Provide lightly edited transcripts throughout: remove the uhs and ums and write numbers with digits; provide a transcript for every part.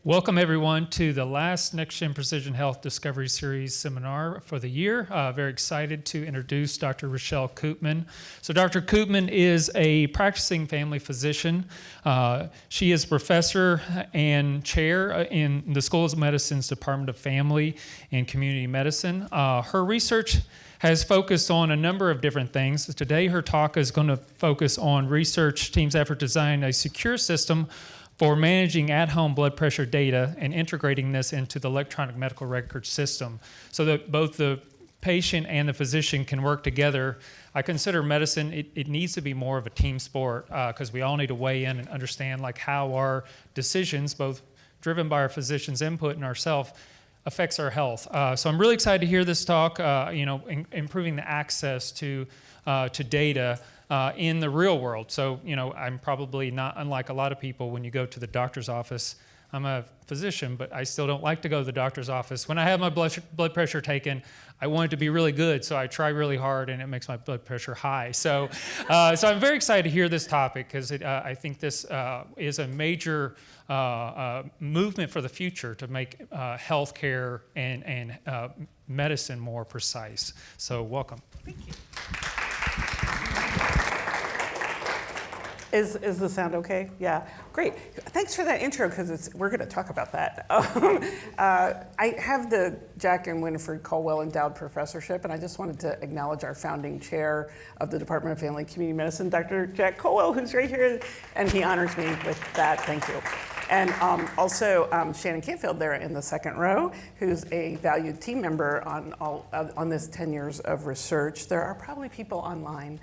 Welcome everyone to the last NextGen Precision Health Discovery Series seminar for the year. Very excited to introduce Dr. Richelle Koopman. So Dr. Koopman is a practicing family physician. She is professor and chair in the School of Medicine's Department of Family and Community Medicine. Her research has focused on a number of different things. Today her talk is going to focus on research team's effort to design a secure system for managing at-home blood pressure data and integrating this into the electronic medical record system so that both the patient and the physician can work together. I consider medicine, it needs to be more of a team sport because we all need to weigh in and understand like how our decisions, both driven by our physician's input and ourselves, affects our health. So I'm really excited to hear this talk, improving the access to data in the real world. So, I'm probably not unlike a lot of people when you go to the doctor's office. I'm a physician, but I still don't like to go to the doctor's office. When I have my blood pressure taken, I want it to be really good, so I try really hard, and it makes my blood pressure high. So I'm very excited to hear this topic because I think this is a major movement for the future to make healthcare and medicine more precise. So welcome. Thank you. Is the sound okay? Yeah, great. Thanks for that intro, because we're going to talk about that. I have the Jack and Winifred Colwill Endowed Professorship, and I just wanted to acknowledge our founding chair of the Department of Family and Community Medicine, Dr. Jack Colwill, who's right here, and he honors me with that. Thank you. And also Shannon Canfield there in the second row, who's a valued team member on this 10 years of research. There are probably people online,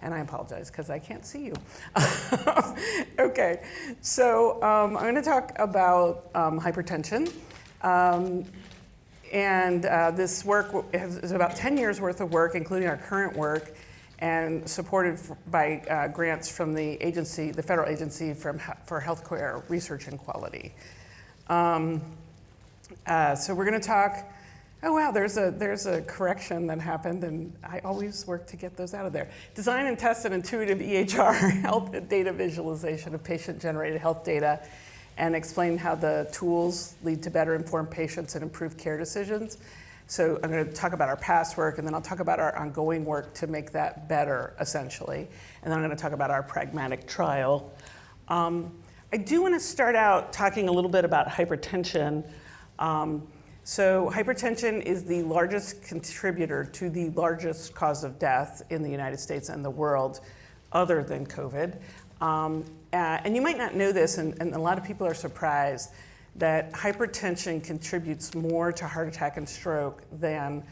and I apologize because I can't see you. Okay, so I'm going to talk about hypertension. This work is about 10 years worth of work, including our current work, and supported by grants from the agency, the federal agency for healthcare research and quality. So we're going to talk. Oh wow, there's a correction that happened, and I always work to get those out of there. Design and test an intuitive EHR health data visualization of patient-generated health data, and explain how the tools lead to better informed patients and improved care decisions. So I'm going to talk about our past work, and then I'll talk about our ongoing work to make that better, essentially. And then I'm going to talk about our pragmatic trial. I do want to start out talking a little bit about hypertension. So hypertension is the largest contributor to the largest cause of death in the United States and the world, other than COVID. And you might not know this, and a lot of people are surprised, that hypertension contributes more to heart attack and stroke than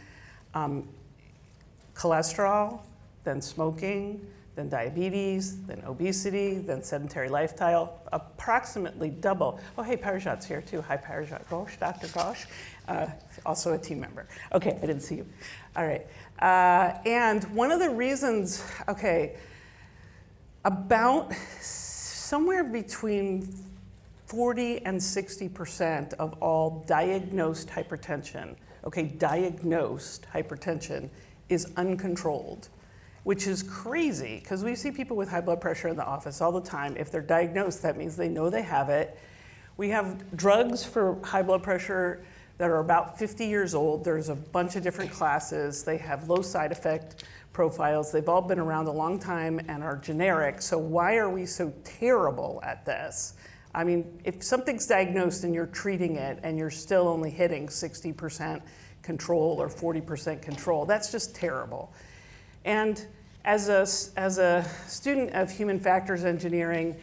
cholesterol, than smoking, than diabetes, than obesity, than sedentary lifestyle, approximately double. Oh, hey, Parajat's here too. Hi, Parajat Ghosh, Dr. Ghosh, also a team member. Okay, I didn't see you. All right. And one of the reasons, about somewhere between 40 and 60% of all diagnosed hypertension, diagnosed hypertension is uncontrolled, which is crazy because we see people with high blood pressure in the office all the time. If they're diagnosed, that means they know they have it. We have drugs for high blood pressure that are about 50 years old. There's a bunch of different classes. They have low side effect profiles. They've all been around a long time and are generic. So why are we so terrible at this? I mean, if something's diagnosed and you're treating it and you're still only hitting 60% control or 40% control, that's just terrible. And as a student of human factors engineering,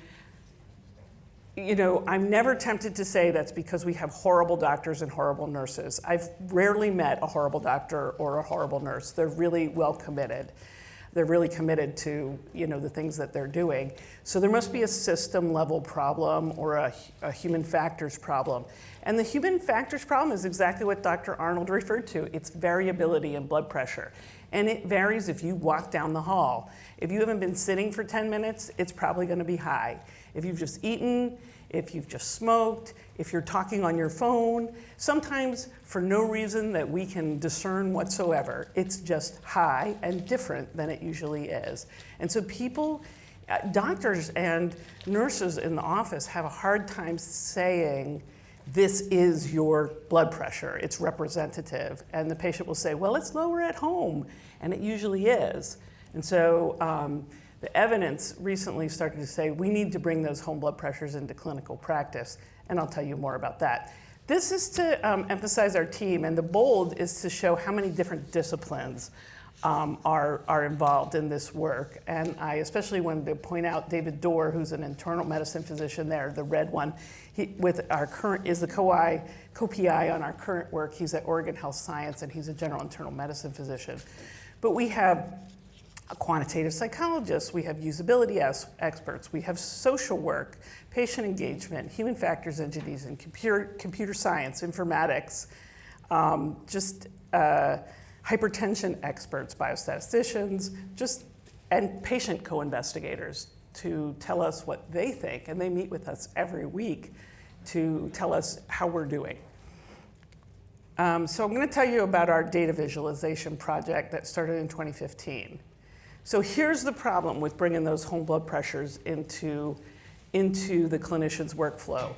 I'm never tempted to say that's because we have horrible doctors and horrible nurses. I've rarely met a horrible doctor or a horrible nurse. They're really well committed. They're really committed to the things that they're doing. So there must be a system level problem or a human factors problem. And the human factors problem is exactly what Dr. Arnold referred to. It's variability in blood pressure. And it varies if you walk down the hall. If you haven't been sitting for 10 minutes, it's probably going to be high. If you've just eaten, if you've just smoked, if you're talking on your phone, sometimes for no reason that we can discern whatsoever, it's just high and different than it usually is. And so people, doctors and nurses in the office have a hard time saying this is your blood pressure, it's representative. And the patient will say, well, it's lower at home, and it usually is. And so the evidence recently started to say we need to bring those home blood pressures into clinical practice, and I'll tell you more about that. This is to emphasize our team, and the bold is to show how many different disciplines are involved in this work. And I especially wanted to point out David Dorr, who's an internal medicine physician there, the red one. He is the co-PI on our current work. He's at Oregon Health Science, and he's a general internal medicine physician. But we have a quantitative psychologist, we have usability experts, we have social work, patient engagement, human factors engineers, and computer science, informatics, hypertension experts, biostatisticians, and patient co-investigators to tell us what they think, and they meet with us every week to tell us how we're doing. So I'm going to tell you about our data visualization project that started in 2015. So here's the problem with bringing those home blood pressures into the clinician's workflow.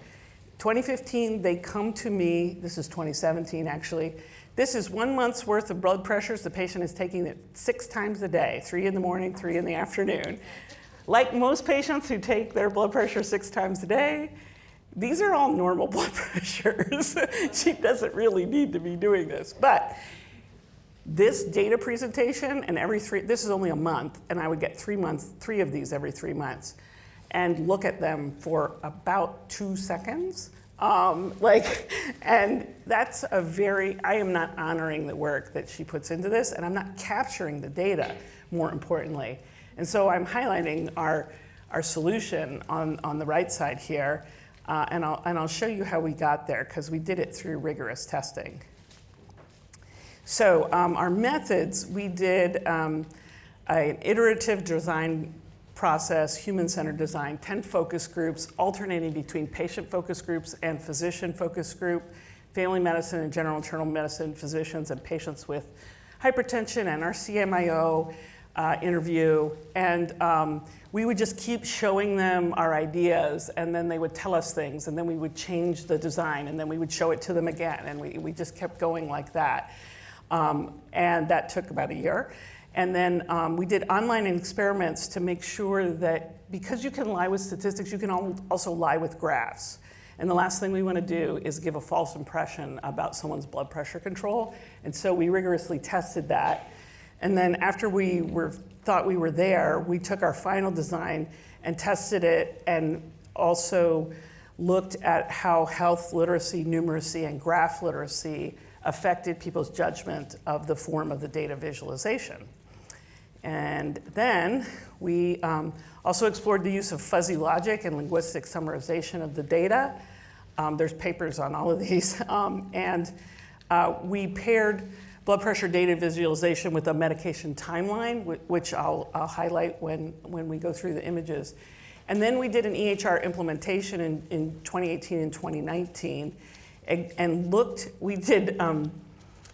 2015, they come to me, this is 2017 actually, this is 1 month's worth of blood pressures. The patient is taking it 6 times a day, 3 in the morning, 3 in the afternoon. Like most patients who take their blood pressure 6 times a day, these are all normal blood pressures. She doesn't really need to be doing this. But this data presentation, and this is only a month, and I would get 3 of these every 3 months, and look at them for about 2 seconds. And that's I am not honoring the work that she puts into this, and I'm not capturing the data, more importantly. And so I'm highlighting our solution on the right side here, and I'll show you how we got there, because we did it through rigorous testing. So our methods, we did an iterative design process, human-centered design, 10 focus groups, alternating between patient focus groups and physician focus group, family medicine and general internal medicine physicians and patients with hypertension, and our CMIO interview. And we would just keep showing them our ideas, and then they would tell us things, and then we would change the design, and then we would show it to them again, and we just kept going like that. And that took about a year. And then we did online experiments to make sure that, because you can lie with statistics, you can also lie with graphs. And the last thing we want to do is give a false impression about someone's blood pressure control. And so we rigorously tested that. And then after we thought we were there, we took our final design and tested it, and also looked at how health literacy, numeracy, and graph literacy affected people's judgment of the form of the data visualization. And then we also explored the use of fuzzy logic and linguistic summarization of the data. There's papers on all of these. And we paired blood pressure data visualization with a medication timeline, which I'll highlight when we go through the images. And then we did an EHR implementation in 2018 and 2019, and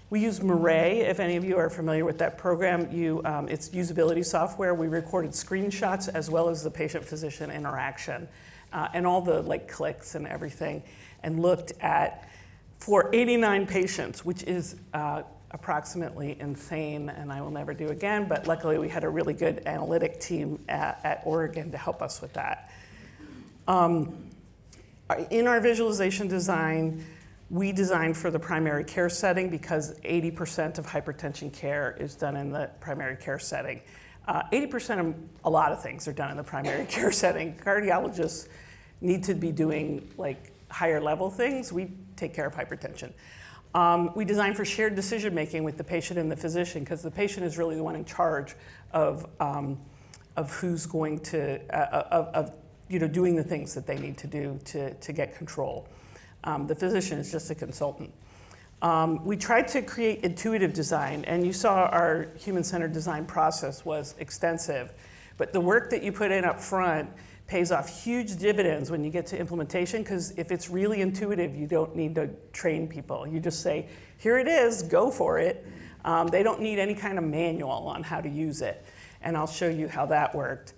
we used Murray. If any of you are familiar with that program, it's usability software. We recorded screenshots as well as the patient-physician interaction and all the clicks and everything, and looked at, for 89 patients, which is approximately insane, and I will never do again, but luckily we had a really good analytic team at Oregon to help us with that. In our visualization design, we designed for the primary care setting, because 80% of hypertension care is done in the primary care setting. 80% of a lot of things are done in the primary care setting. Cardiologists need to be doing higher level things. We take care of hypertension. We designed for shared decision making with the patient and the physician, because the patient is really the one in charge of who's going to doing the things that they need to do to get control. The physician is just a consultant. We tried to create intuitive design, and you saw our human-centered design process was extensive, but the work that you put in up front pays off huge dividends when you get to implementation, because if it's really intuitive, you don't need to train people. You just say, here it is, go for it. They don't need any kind of manual on how to use it, and I'll show you how that worked.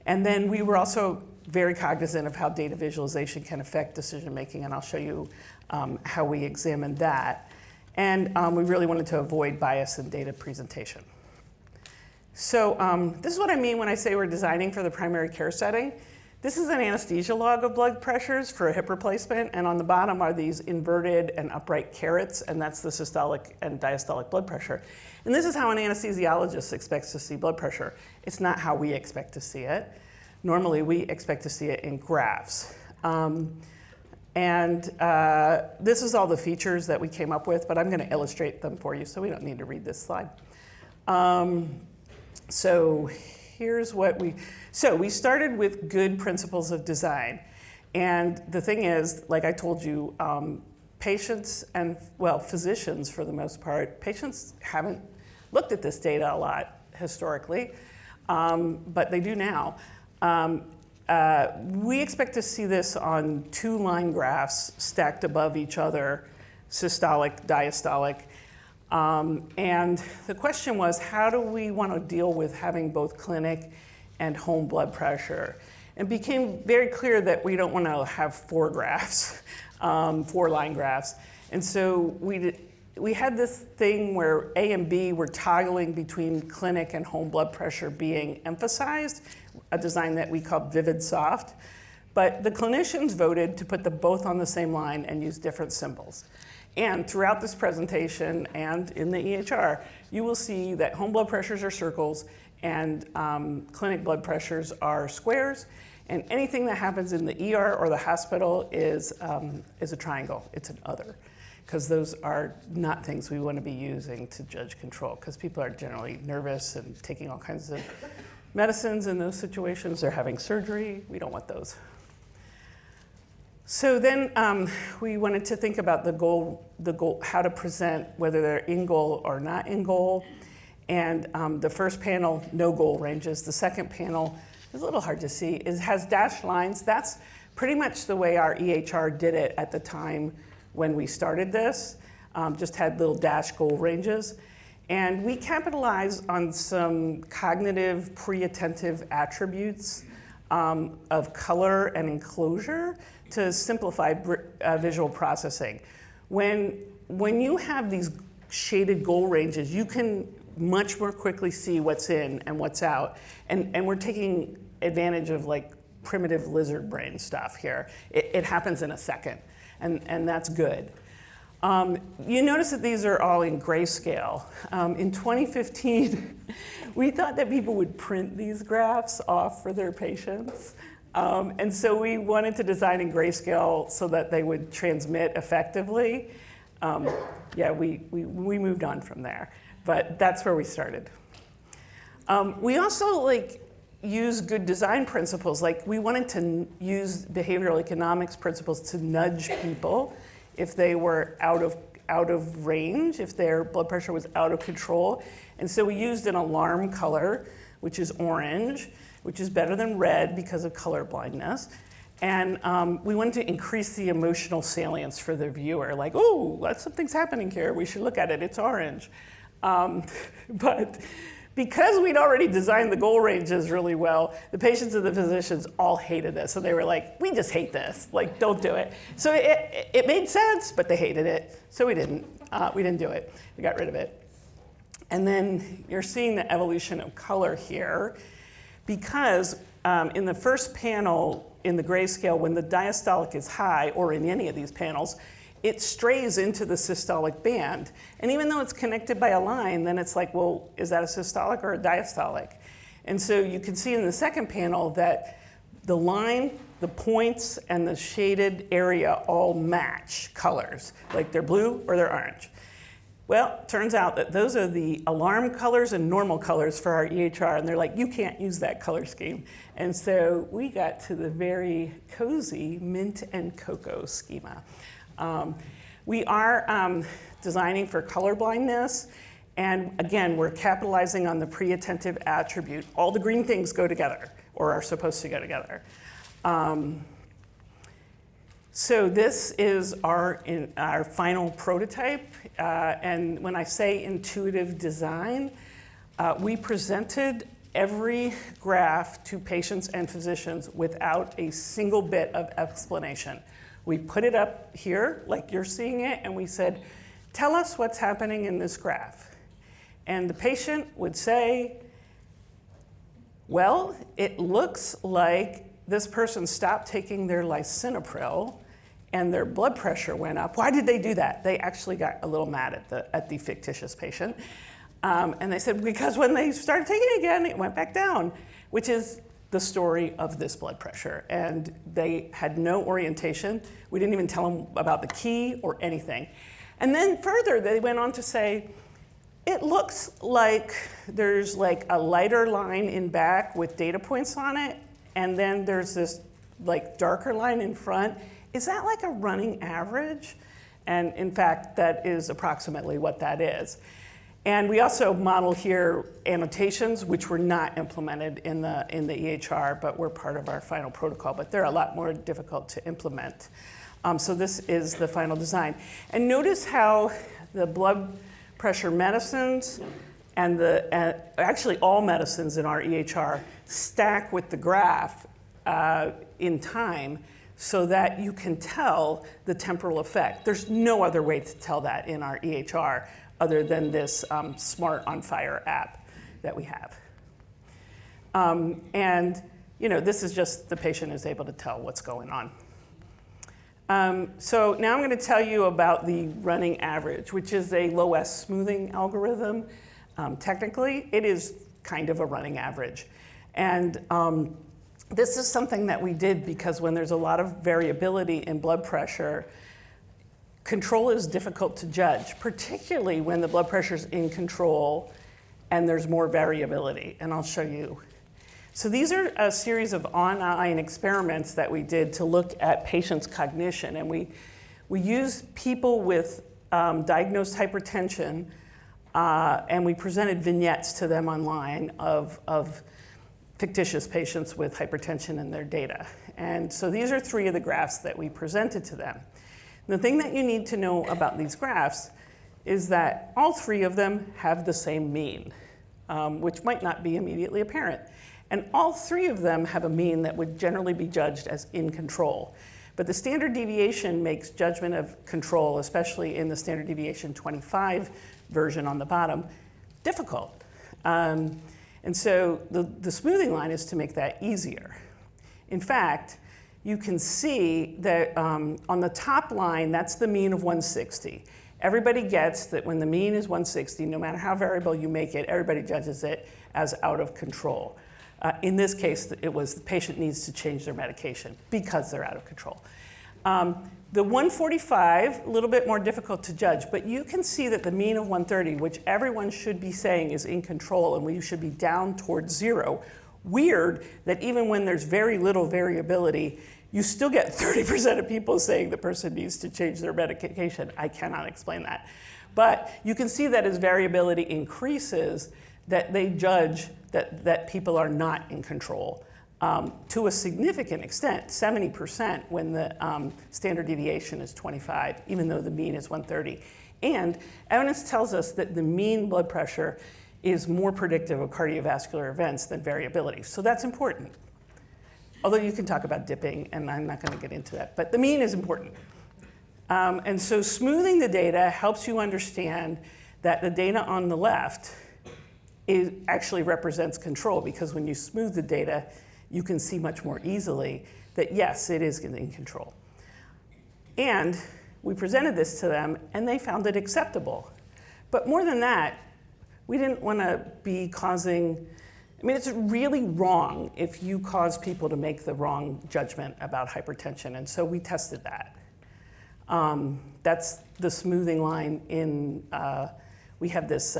And then we were also very cognizant of how data visualization can affect decision making, and I'll show you how we examined that. And we really wanted to avoid bias in data presentation. So this is what I mean when I say we're designing for the primary care setting. This is an anesthesia log of blood pressures for a hip replacement, and on the bottom are these inverted and upright carets, and that's the systolic and diastolic blood pressure. And this is how an anesthesiologist expects to see blood pressure. It's not how we expect to see it. Normally, we expect to see it in graphs. This is all the features that we came up with, but I'm going to illustrate them for you, so we don't need to read this slide. So here's what we started with good principles of design. And the thing is, like I told you, patients and, well, physicians for the most part, patients haven't looked at this data a lot historically, but they do now. We expect to see this on 2 line graphs stacked above each other, systolic, diastolic. And the question was, how do we want to deal with having both clinic and home blood pressure? It became very clear that we don't want to have 4 graphs, 4 line graphs. And so we had this thing where A and B were toggling between clinic and home blood pressure being emphasized, a design that we called Vivid Soft. But the clinicians voted to put them both on the same line and use different symbols. And throughout this presentation and in the EHR, you will see that home blood pressures are circles and clinic blood pressures are squares. And anything that happens in the ER or the hospital is a triangle. It's an other, because those are not things we want to be using to judge control, because people are generally nervous and taking all kinds of medicines in those situations. They're having surgery. We don't want those. So then we wanted to think about the goal, how to present, whether they're in goal or not in goal. And the first panel, no goal ranges. The second panel is a little hard to see. It has dashed lines. That's pretty much the way our EHR did it at the time when we started this. Just had little dash goal ranges. And we capitalized on some cognitive pre-attentive attributes of color and enclosure to simplify visual processing. When you have these shaded goal ranges, you can much more quickly see what's in and what's out. And we're taking advantage of like primitive lizard brain stuff here. It happens in a second, and that's good. You notice that these are all in grayscale. In 2015, we thought that people would print these graphs off for their patients. And so we wanted to design in grayscale so that they would transmit effectively. We moved on from there, but that's where we started. We also use good design principles. We wanted to use behavioral economics principles to nudge people if they were out of range, if their blood pressure was out of control. And so we used an alarm color, which is orange, which is better than red because of color blindness. And we wanted to increase the emotional salience for the viewer, oh, something's happening here, we should look at it, it's orange. But because we'd already designed the goal ranges really well, the patients and the physicians all hated this. So they were like, we just hate this, don't do it. So it made sense, but they hated it. So we didn't do it. We got rid of it. And then you're seeing the evolution of color here, because in the first panel in the grayscale, when the diastolic is high, or in any of these panels, it strays into the systolic band. And even though it's connected by a line, then it's well, is that a systolic or a diastolic? And so you can see in the second panel that the line, the points, and the shaded area all match colors. They're blue or they're orange. Well, turns out that those are the alarm colors and normal colors for our EHR, and they're you can't use that color scheme. And so we got to the very cozy mint and cocoa schema. We are designing for color blindness, and again, we're capitalizing on the pre-attentive attribute. All the green things go together, or are supposed to go together. So this is our final prototype, and when I say intuitive design, we presented every graph to patients and physicians without a single bit of explanation. We put it up here, like you're seeing it, and we said, tell us what's happening in this graph. And the patient would say, well, it looks like this person stopped taking their lisinopril and their blood pressure went up. Why did they do that? They actually got a little mad at the fictitious patient. And they said, because when they started taking it again, it went back down, which is the story of this blood pressure. And they had no orientation. We didn't even tell them about the key or anything. And then further, they went on to say, it looks like there's like a lighter line in back with data points on it, and then there's this like darker line in front. Is that like a running average? And in fact, that is approximately what that is. And we also model here annotations, which were not implemented in the EHR, but were part of our final protocol. But they're a lot more difficult to implement. So this is the final design. And notice how the blood pressure medicines and actually all medicines in our EHR stack with the graph in time so that you can tell the temporal effect. There's no other way to tell that in our EHR other than this Smart on Fire app that we have. And this is just the patient is able to tell what's going on. So now I'm going to tell you about the running average, which is a low S smoothing algorithm. Technically, it is kind of a running average. And this is something that we did because when there's a lot of variability in blood pressure, control is difficult to judge, particularly when the blood pressure is in control and there's more variability. And I'll show you. So these are a series of online experiments that we did to look at patients' cognition. And we used people with diagnosed hypertension, and we presented vignettes to them online of fictitious patients with hypertension and their data. And so these are 3 of the graphs that we presented to them. The thing that you need to know about these graphs is that all 3 of them have the same mean, which might not be immediately apparent. And all 3 of them have a mean that would generally be judged as in control. But the standard deviation makes judgment of control, especially in the standard deviation 25 version on the bottom, difficult. And so the smoothing line is to make that easier. In fact, you can see that on the top line, that's the mean of 160. Everybody gets that when the mean is 160, no matter how variable you make it, everybody judges it as out of control. In this case, it was the patient needs to change their medication because they're out of control. The 145, a little bit more difficult to judge, but you can see that the mean of 130, which everyone should be saying is in control and we should be down towards 0, weird that even when there's very little variability, you still get 30% of people saying the person needs to change their medication. I cannot explain that. But you can see that as variability increases, that they judge that people are not in control to a significant extent, 70% when the standard deviation is 25, even though the mean is 130. And evidence tells us that the mean blood pressure is more predictive of cardiovascular events than variability. So that's important. Although you can talk about dipping, and I'm not going to get into that, but the mean is important. And so smoothing the data helps you understand that the data on the left actually represents control, because when you smooth the data, you can see much more easily that yes, it is in control. And we presented this to them, and they found it acceptable. But more than that, we didn't want to be causing, it's really wrong if you cause people to make the wrong judgment about hypertension, and so we tested that. That's the smoothing line in, we have this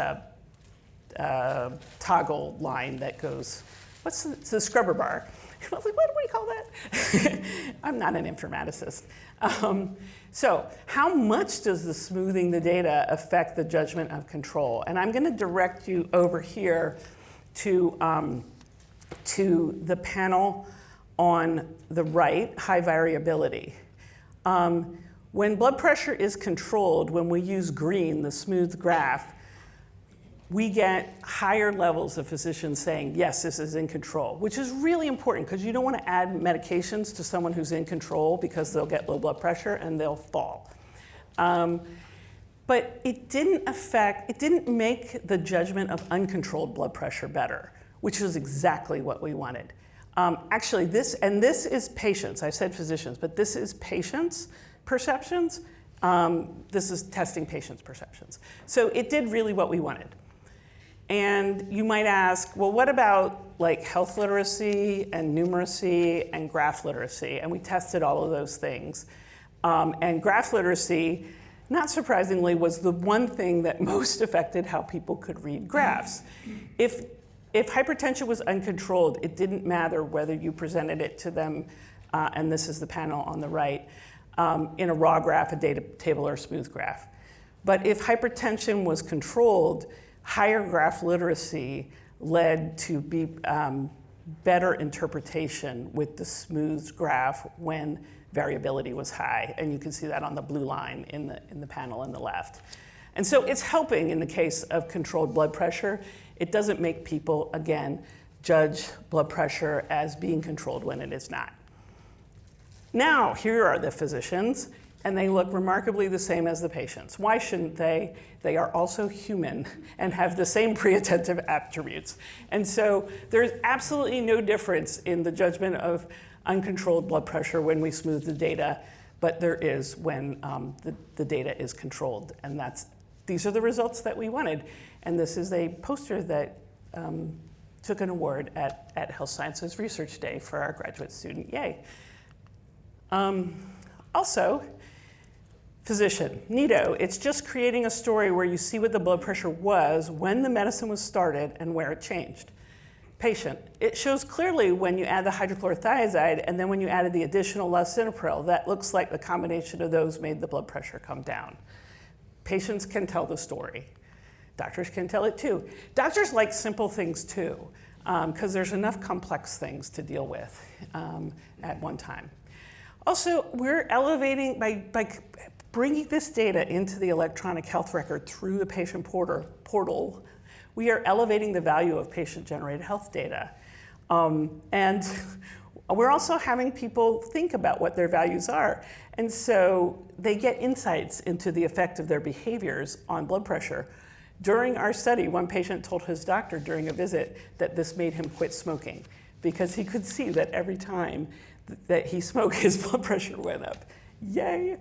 toggle line that goes, it's the scrubber bar. I was like, what do we call that? I'm not an informaticist. So how much does the smoothing the data affect the judgment of control? And I'm going to direct you over here to the panel on the right, high variability. When blood pressure is controlled, when we use green, the smooth graph, we get higher levels of physicians saying, yes, this is in control, which is really important because you don't want to add medications to someone who's in control because they'll get low blood pressure and they'll fall. But it didn't make the judgment of uncontrolled blood pressure better, which is exactly what we wanted. Actually, this is patients. I said physicians, but this is patients' perceptions. This is testing patients' perceptions. So it did really what we wanted. And you might ask, well, what about like health literacy and numeracy and graph literacy? And we tested all of those things. And graph literacy, not surprisingly, was the one thing that most affected how people could read graphs. If hypertension was uncontrolled, it didn't matter whether you presented it to them, and this is the panel on the right, in a raw graph, a data table, or a smooth graph. But if hypertension was controlled, higher graph literacy led to better interpretation with the smooth graph when variability was high. And you can see that on the blue line in the panel on the left. And so it's helping in the case of controlled blood pressure. It doesn't make people, again, judge blood pressure as being controlled when it is not. Now, here are the physicians, and they look remarkably the same as the patients. Why shouldn't they? They are also human and have the same pre-attentive attributes. And so there's absolutely no difference in the judgment of uncontrolled blood pressure when we smooth the data, but there is when the data is controlled. And these are the results that we wanted. And this is a poster that took an award at Health Sciences Research Day for our graduate student, yay. Also, physician, NITO, it's just creating a story where you see what the blood pressure was when the medicine was started and where it changed. Patient, it shows clearly when you add the hydrochlorothiazide and then when you added the additional lisinopril, that looks like the combination of those made the blood pressure come down. Patients can tell the story. Doctors can tell it too. Doctors like simple things too, because there's enough complex things to deal with at one time. Also, we're elevating, by bringing this data into the electronic health record through the patient portal, we are elevating the value of patient-generated health data. And we're also having people think about what their values are. And so they get insights into the effect of their behaviors on blood pressure. During our study, one patient told his doctor during a visit that this made him quit smoking because he could see that every time that he smoked, his blood pressure went up. Yay!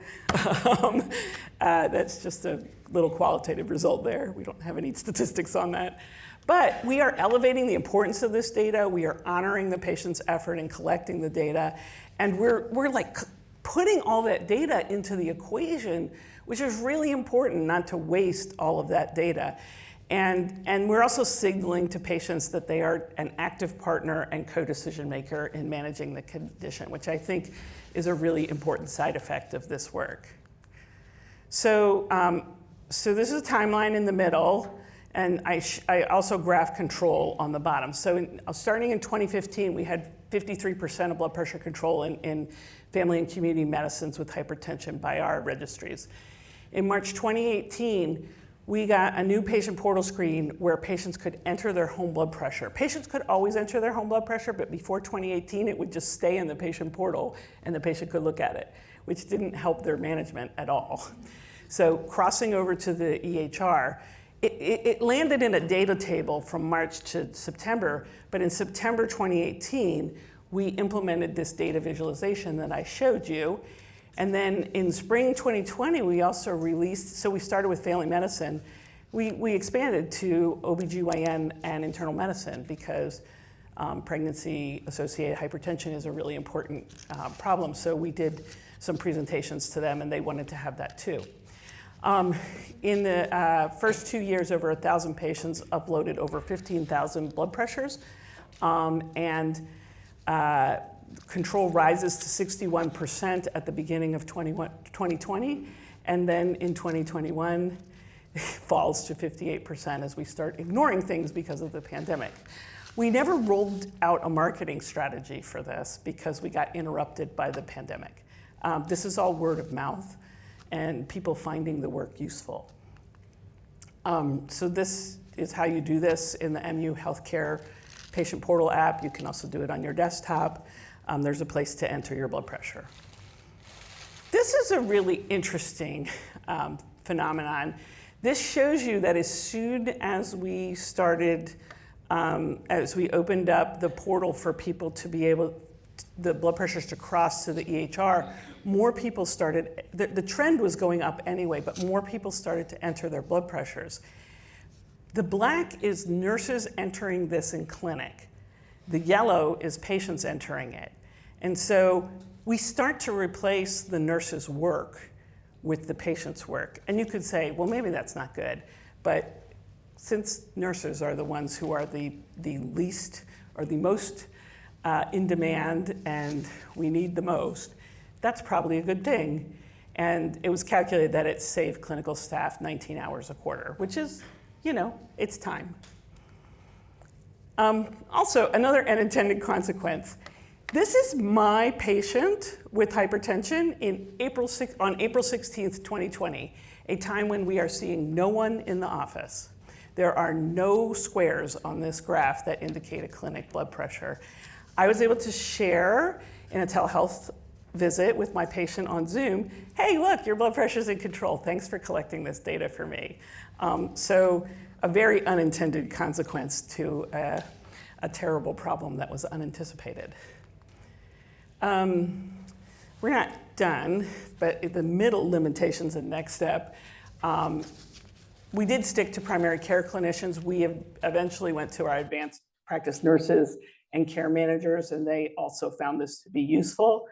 That's just a little qualitative result there. We don't have any statistics on that. But we are elevating the importance of this data. We are honoring the patient's effort in collecting the data. And we're like putting all that data into the equation, which is really important not to waste all of that data. And we're also signaling to patients that they are an active partner and co-decision maker in managing the condition, which I think is a really important side effect of this work. So this is a timeline in the middle, and I also graph control on the bottom. So starting in 2015, we had 53% of blood pressure control in family and community medicines with hypertension by our registries. In March 2018, we got a new patient portal screen where patients could enter their home blood pressure. Patients could always enter their home blood pressure, but before 2018, it would just stay in the patient portal and the patient could look at it, which didn't help their management at all. So crossing over to the EHR, it landed in a data table from March to September, but in September 2018, we implemented this data visualization that I showed you. And then in spring 2020, we also released, so we started with family medicine. We expanded to OBGYN and internal medicine because pregnancy-associated hypertension is a really important problem. So we did some presentations to them and they wanted to have that too. In the first 2 years, over 1,000 patients uploaded over 15,000 blood pressures. Control rises to 61% at the beginning of 2020, and then in 2021, falls to 58% as we start ignoring things because of the pandemic. We never rolled out a marketing strategy for this because we got interrupted by the pandemic. This is all word of mouth and people finding the work useful. So this is how you do this in the MU Healthcare patient portal app. You can also do it on your desktop. There's a place to enter your blood pressure. This is a really interesting phenomenon. This shows you that as soon as we started, as we opened up the portal for people to be able, the blood pressures to cross to the EHR, more people started, the trend was going up anyway, but more people started to enter their blood pressures. The black is nurses entering this in clinic. The yellow is patients entering it. And so we start to replace the nurse's work with the patient's work. And you could say, well, maybe that's not good. But since nurses are the ones who are the least or the most in demand and we need the most, that's probably a good thing. And it was calculated that it saved clinical staff 19 hours a quarter, which is, you know, it's time. Also, another unintended consequence. This is my patient with hypertension on April 16th, 2020, a time when we are seeing no one in the office. There are no squares on this graph that indicate a clinic blood pressure. I was able to share in a telehealth visit with my patient on Zoom, hey, look, your blood pressure's in control. Thanks for collecting this data for me. So a very unintended consequence to a terrible problem that was unanticipated. We're not done, but the middle limitations and next step, we did stick to primary care clinicians. We have eventually went to our advanced practice nurses and care managers, and they also found this to be useful.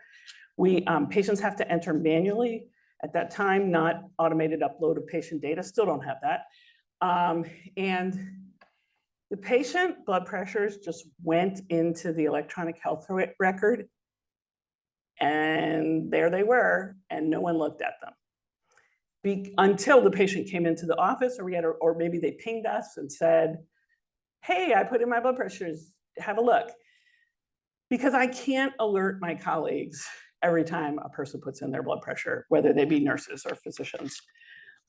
Patients have to enter manually at that time, not automated upload of patient data, still don't have that. And the patient blood pressures just went into the electronic health record, and there they were, and no one looked at them. Until the patient came into the office, or maybe they pinged us and said, hey, I put in my blood pressures, have a look. Because I can't alert my colleagues every time a person puts in their blood pressure, whether they be nurses or physicians.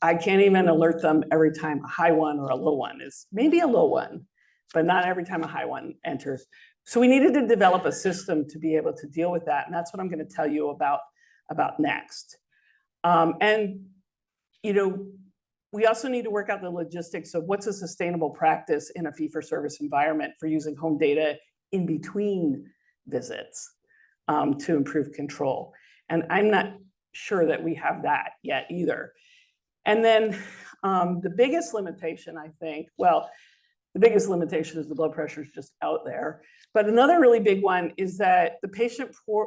I can't even alert them every time a high one or a low one is, maybe a low one, but not every time a high one enters. So we needed to develop a system to be able to deal with that. And that's what I'm going to tell you about next. And, you know, we also need to work out the logistics of what's a sustainable practice in a fee-for-service environment for using home data in between visits to improve control. And I'm not sure that we have that yet either. And then the biggest limitation, I think, well, the biggest limitation is the blood pressure is just out there. But another really big one is that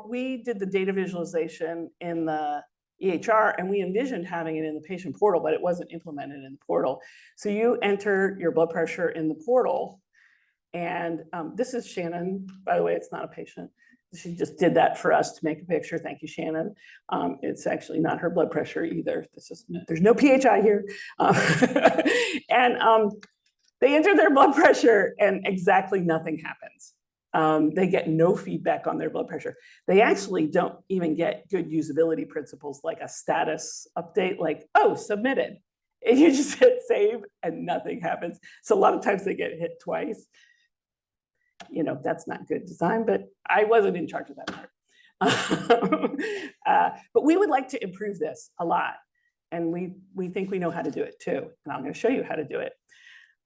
we did the data visualization in the EHR, and we envisioned having it in the patient portal, but it wasn't implemented in the portal. So you enter your blood pressure in the portal, and this is Shannon, by the way, it's not a patient. She just did that for us to make a picture. Thank you, Shannon. It's actually not her blood pressure either. There's no PHI here. And they enter their blood pressure and exactly nothing happens. They get no feedback on their blood pressure. They actually don't even get good usability principles like a status update, like, oh, submitted. And you just hit save and nothing happens. So a lot of times they get hit twice. You know, that's not good design, but I wasn't in charge of that part. But we would like to improve this a lot. And we think we know how to do it too. And I'm going to show you how to do it.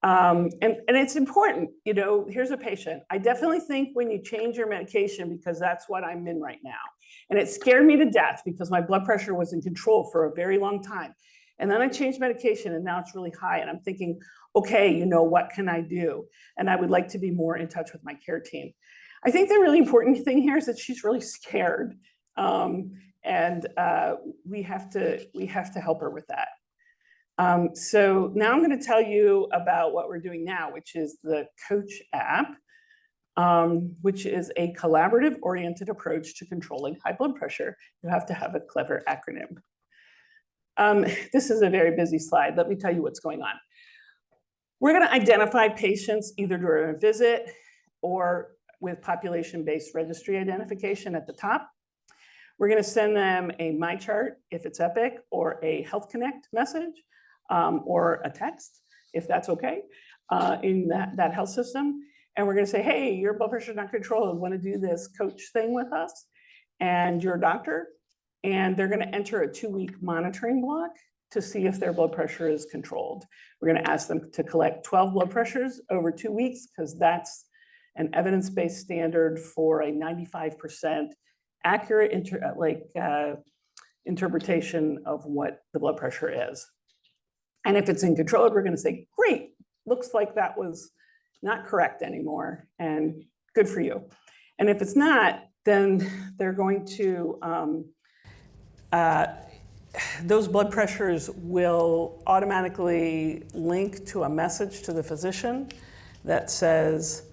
And it's important, you know, here's a patient. I definitely think when you change your medication, because that's what I'm in right now. And it scared me to death because my blood pressure was in control for a very long time. And then I changed medication and now it's really high. And I'm thinking, okay, you know, what can I do? And I would like to be more in touch with my care team. I think the really important thing here is that she's really scared. And we have to help her with that. So now I'm going to tell you about what we're doing now, which is the Coach app, which is a collaborative oriented approach to controlling high blood pressure. You have to have a clever acronym. This is a very busy slide. Let me tell you what's going on. We're going to identify patients either during a visit or with population-based registry identification at the top. We're going to send them a MyChart if it's Epic, or a Health Connect message, or a text if that's okay. in that health system. And we're going to say, hey, your blood pressure is not controlled. Want to do this coach thing with us? And you're a doctor. And they're going to enter a 2-week monitoring block to see if their blood pressure is controlled. We're going to ask them to collect 12 blood pressures over 2 weeks, because that's an evidence-based standard for a 95% accurate interpretation of what the blood pressure is. And if it's uncontrolled, we're going to say, great, looks like that was not correct anymore, and good for you. And if it's not, then they're going to, those blood pressures will automatically link to a message to the physician that says,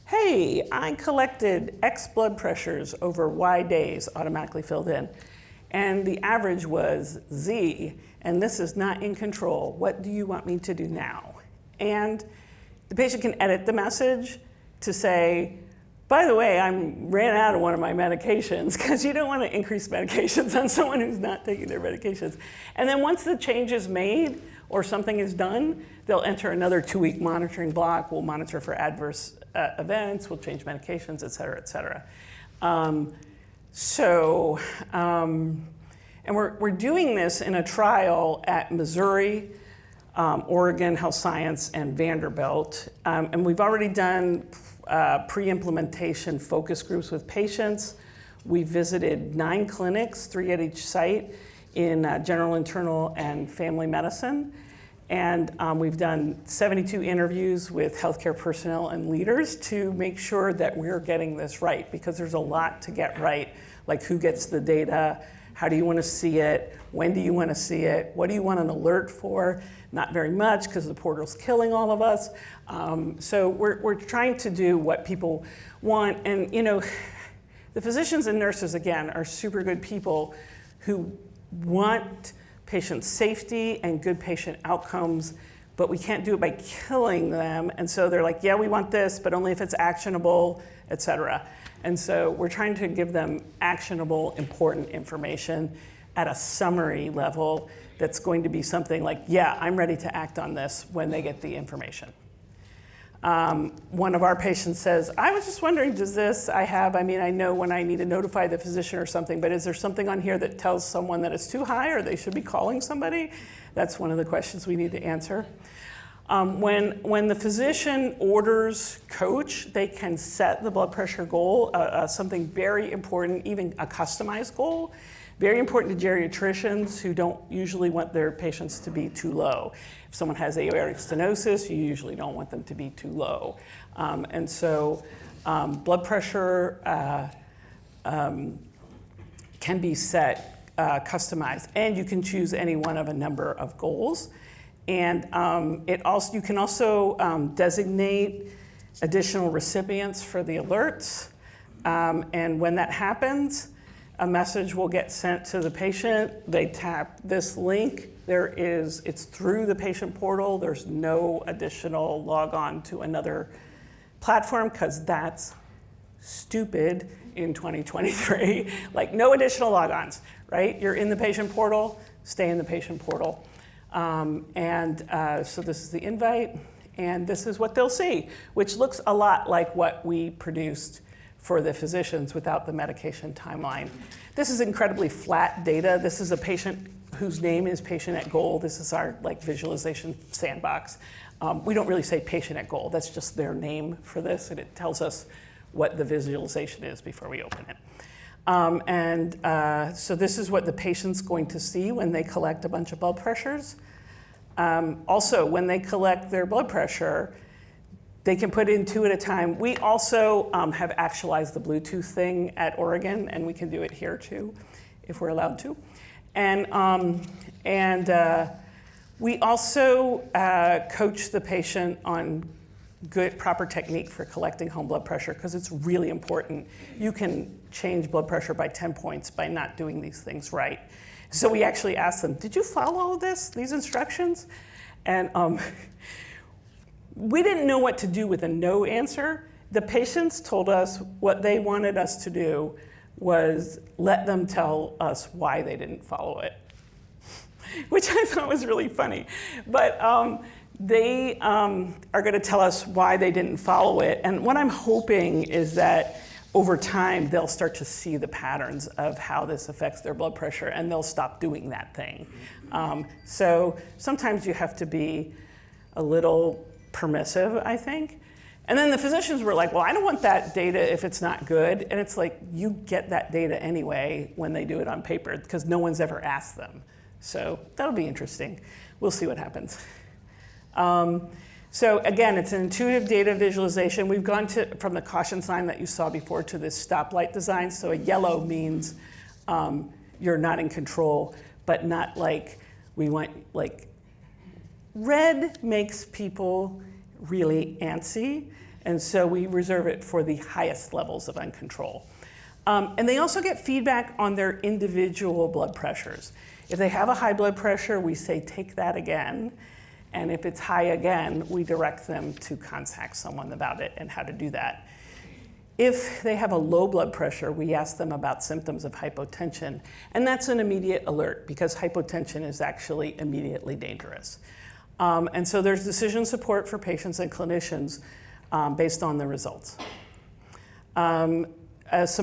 hey, I collected X blood pressures over Y days, automatically filled in. And the average was Z, and this is not in control. What do you want me to do now? And the patient can edit the message to say, by the way, I ran out of one of my medications, because you don't want to increase medications on someone who's not taking their medications. And then once the change is made or something is done, they'll enter another 2-week monitoring block. We'll monitor for adverse events, we'll change medications, et cetera, et cetera. And we're doing this in a trial at Missouri, Oregon Health Science, and Vanderbilt. And we've already done pre-implementation focus groups with patients. We visited 9 clinics, 3 at each site, in general, internal, and family medicine. And we've done 72 interviews with healthcare personnel and leaders to make sure that we're getting this right, because there's a lot to get right, like who gets the data, how do you want to see it, when do you want to see it, what do you want an alert for? Not very much, because the portal's killing all of us. So we're trying to do what people want. And the physicians and nurses, again, are super good people who want patient safety and good patient outcomes, but we can't do it by killing them. And so they're like, yeah, we want this, but only if it's actionable, et cetera. And so we're trying to give them actionable, important information at a summary level that's going to be something like, yeah, I'm ready to act on this when they get the information. One of our patients says, I was just wondering, does this, I know when I need to notify the physician or something, but is there something on here that tells someone that it's too high or they should be calling somebody? That's one of the questions we need to answer. When the physician orders coach, they can set the blood pressure goal, something very important, even a customized goal. Very important to geriatricians who don't usually want their patients to be too low. If someone has aortic stenosis, you usually don't want them to be too low. And so blood pressure can be set, customized, and you can choose any one of a number of goals. And you can also designate additional recipients for the alerts. And when that happens, a message will get sent to the patient. They tap this link. It's through the patient portal. There's no additional log on to another platform, because that's stupid in 2023. Like, no additional logons, right? You're in the patient portal, stay in the patient portal. So this is the invite, and this is what they'll see, which looks a lot like what we produced for the physicians without the medication timeline. This is incredibly flat data. This is a patient whose name is patient at goal. This is our visualization sandbox. We don't really say patient at goal. That's just their name for this, and it tells us what the visualization is before we open it. So this is what the patient's going to see when they collect a bunch of blood pressures. Also, when they collect their blood pressure, they can put in 2 at a time. We also have actualized the Bluetooth thing at Oregon, and we can do it here too, if we're allowed to. And we also coach the patient on good, proper technique for collecting home blood pressure, because it's really important. You can change blood pressure by 10 points by not doing these things right. So we actually asked them, did you follow these instructions? And we didn't know what to do with a no answer. The patients told us what they wanted us to do was let them tell us why they didn't follow it, which I thought was really funny. But They are going to tell us why they didn't follow it. And what I'm hoping is that over time, they'll start to see the patterns of how this affects their blood pressure, and they'll stop doing that thing. So sometimes you have to be a little permissive, I think. And then the physicians were like, well, I don't want that data if it's not good. And it's like, you get that data anyway when they do it on paper, because no one's ever asked them. So that'll be interesting. We'll see what happens. So again, it's an intuitive data visualization. We've gone from the caution sign that you saw before to this stoplight design. So a yellow means you're not in control, but not like we want, like red makes people really antsy. And so we reserve it for the highest levels of uncontrol. And they also get feedback on their individual blood pressures. If they have a high blood pressure, we say, take that again. And if it's high again, we direct them to contact someone about it and how to do that. If they have a low blood pressure, we ask them about symptoms of hypotension. And that's an immediate alert, because hypotension is actually immediately dangerous. And so there's decision support for patients and clinicians based on the results. Some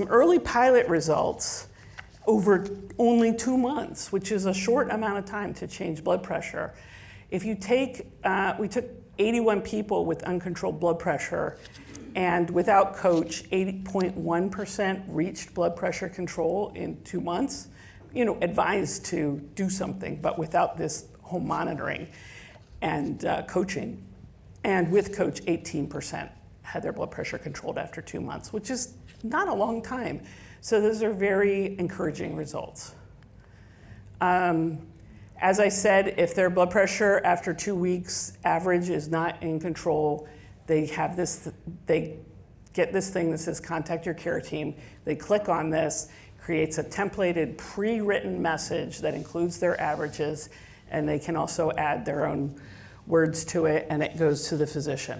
early pilot results over only 2 months, which is a short amount of time to change blood pressure. If you take, we took 81 people with uncontrolled blood pressure, and without coach, 80.1% reached blood pressure control in 2 months. You know, advised to do something, but without this home monitoring and coaching. And with coach, 18% had their blood pressure controlled after 2 months, which is not a long time. So those are very encouraging results. As I said, if their blood pressure after 2 weeks average is not in control, they have this, they get this thing that says contact your care team. They click on this, creates a templated pre-written message that includes their averages, and they can also add their own words to it, and it goes to the physician.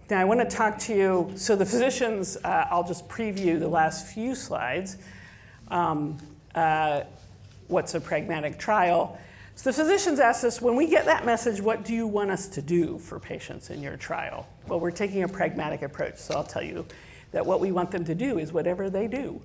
Now I want to talk to you, so the physicians, I'll just preview the last few slides. What's a pragmatic trial? So the physicians asked us, when we get that message, what do you want us to do for patients in your trial? Well, we're taking a pragmatic approach, so I'll tell you that what we want them to do is whatever they do.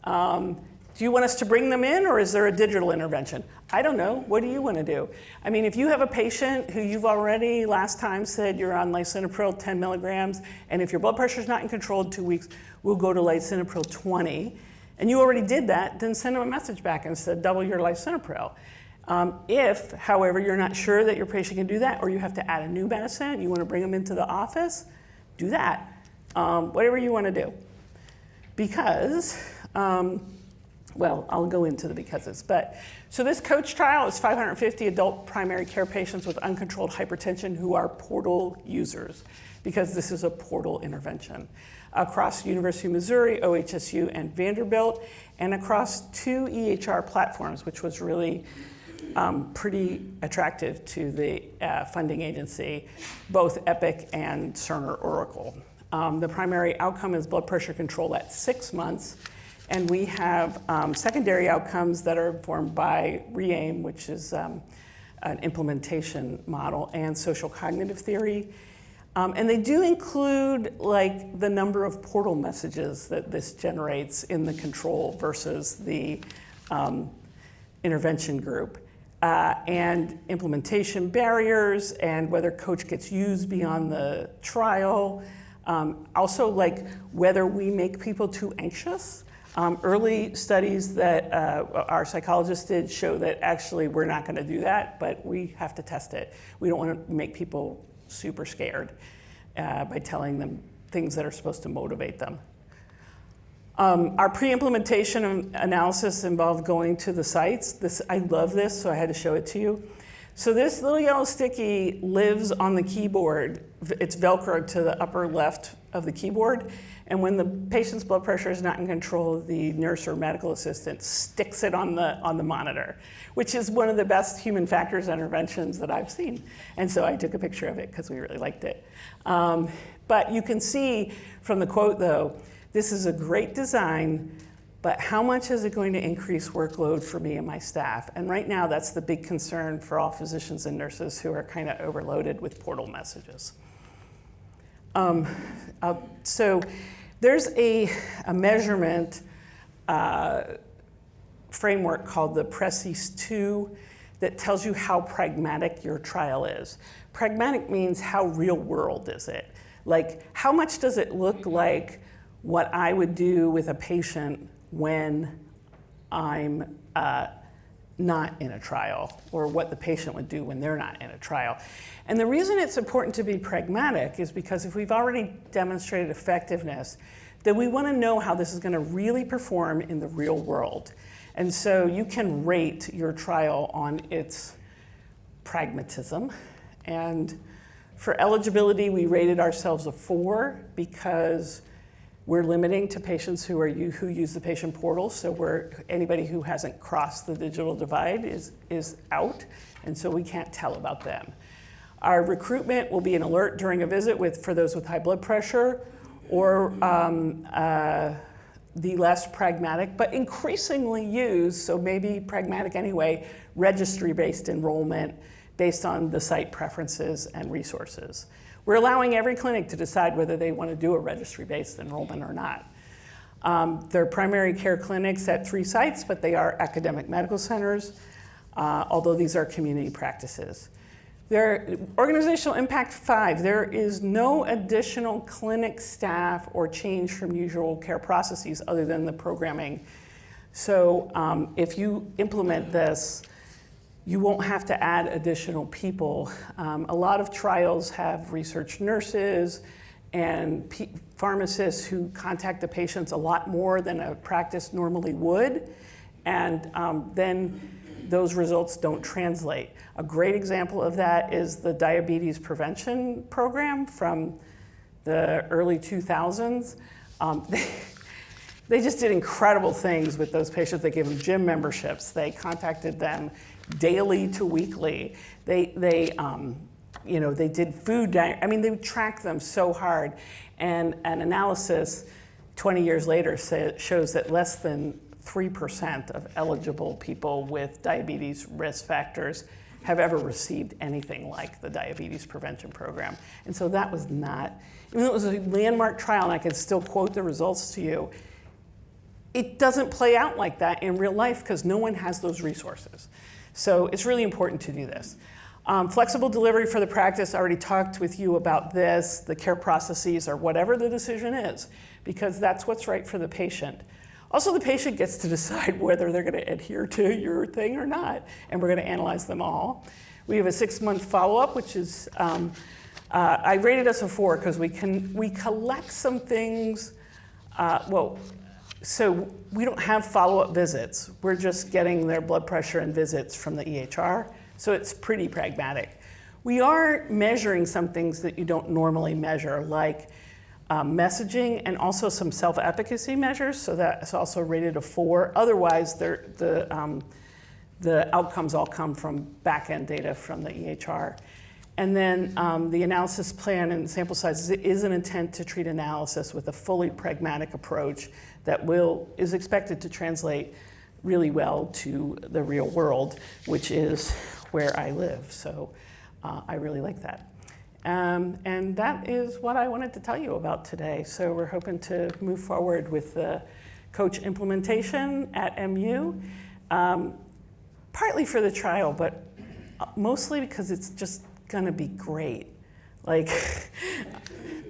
Do you want us to bring them in, or is there a digital intervention? I don't know. What do you want to do? I mean, if you have a patient who you've already last time said you're on lisinopril 10 milligrams, and if your blood pressure is not in control in 2 weeks, we'll go to lisinopril 20, and you already did that, then send them a message back and said double your lisinopril. If, however, you're not sure that your patient can do that, or you have to add a new medicine, you want to bring them into the office, do that. Whatever you want to do. Because, well, I'll go into the becauses. But so this coach trial is 550 adult primary care patients with uncontrolled hypertension who are portal users, because this is a portal intervention, across University of Missouri, OHSU, and Vanderbilt, and across 2 EHR platforms, which was really pretty attractive to the funding agency, both Epic and Cerner Oracle. The primary outcome is blood pressure control at 6 months, and we have secondary outcomes that are informed by REAIM, which is an implementation model, and social cognitive theory. And they do include like the number of portal messages that this generates in the control versus the intervention group. And implementation barriers, and whether coach gets used beyond the trial. Also, like whether we make people too anxious. Early studies that our psychologists did show that actually we're not going to do that, but we have to test it. We don't want to make people super scared by telling them things that are supposed to motivate them. Our pre-implementation analysis involved going to the sites. I love this, so I had to show it to you. So this little yellow sticky lives on the keyboard. It's Velcroed to the upper left of the keyboard. And when the patient's blood pressure is not in control, the nurse or medical assistant sticks it on the monitor, which is one of the best human factors interventions that I've seen. And so I took a picture of it because we really liked it. But you can see from the quote, though, this is a great design but how much is it going to increase workload for me and my staff? And right now, that's the big concern for all physicians and nurses who are kind of overloaded with portal messages. So there's a measurement framework called the PRECISE 2 that tells you how pragmatic your trial is. Pragmatic means how real world is it? Like, how much does it look like what I would do with a patient when I'm not in a trial, or what the patient would do when they're not in a trial? And the reason it's important to be pragmatic is because if we've already demonstrated effectiveness, then we want to know how this is going to really perform in the real world. And so you can rate your trial on its pragmatism. And for eligibility, we rated ourselves a 4 because we're limiting to patients who use the patient portal. So anybody who hasn't crossed the digital divide is out, and so we can't tell about them. Our recruitment will be an alert during a visit for those with high blood pressure, or the less pragmatic, but increasingly used, so maybe pragmatic anyway, registry-based enrollment based on the site preferences and resources. We're allowing every clinic to decide whether they want to do a registry-based enrollment or not. They're primary care clinics at 3 sites, but they are academic medical centers, although these are community practices. Their organizational impact 5, there is no additional clinic staff or change from usual care processes other than the programming. So if you implement this, you won't have to add additional people. A lot of trials have research nurses and pharmacists who contact the patients a lot more than a practice normally would, and then those results don't translate. A great example of that is the diabetes prevention program from the early 2000s. They just did incredible things with those patients. They gave them gym memberships. They contacted them daily to weekly. They did food diet. I mean, they would track them so hard. And an analysis 20 years later shows that less than 3% of eligible people with diabetes risk factors have ever received anything like the diabetes prevention program. And so that was not, even though it was a landmark trial, and I can still quote the results to you, it doesn't play out like that in real life because no one has those resources. So it's really important to do this. Flexible delivery for the practice, I already talked with you about this, the care processes or whatever the decision is, because that's what's right for the patient. Also, the patient gets to decide whether they're going to adhere to your thing or not, and we're going to analyze them all. We have a 6-month follow-up, which is, I rated us a 4 because we collect some things, so we don't have follow-up visits. We're just getting their blood pressure and visits from the EHR, so it's pretty pragmatic. We are measuring some things that you don't normally measure, like messaging and also some self-efficacy measures, so that's also rated a 4. Otherwise, the outcomes all come from back-end data from the EHR. And then the analysis plan and sample size is an intent to treat analysis with a fully pragmatic approach that is expected to translate really well to the real world, which is where I live. So I really like that. And that is what I wanted to tell you about today. So we're hoping to move forward with the coach implementation at MU, partly for the trial, but mostly because it's just gonna be great. Like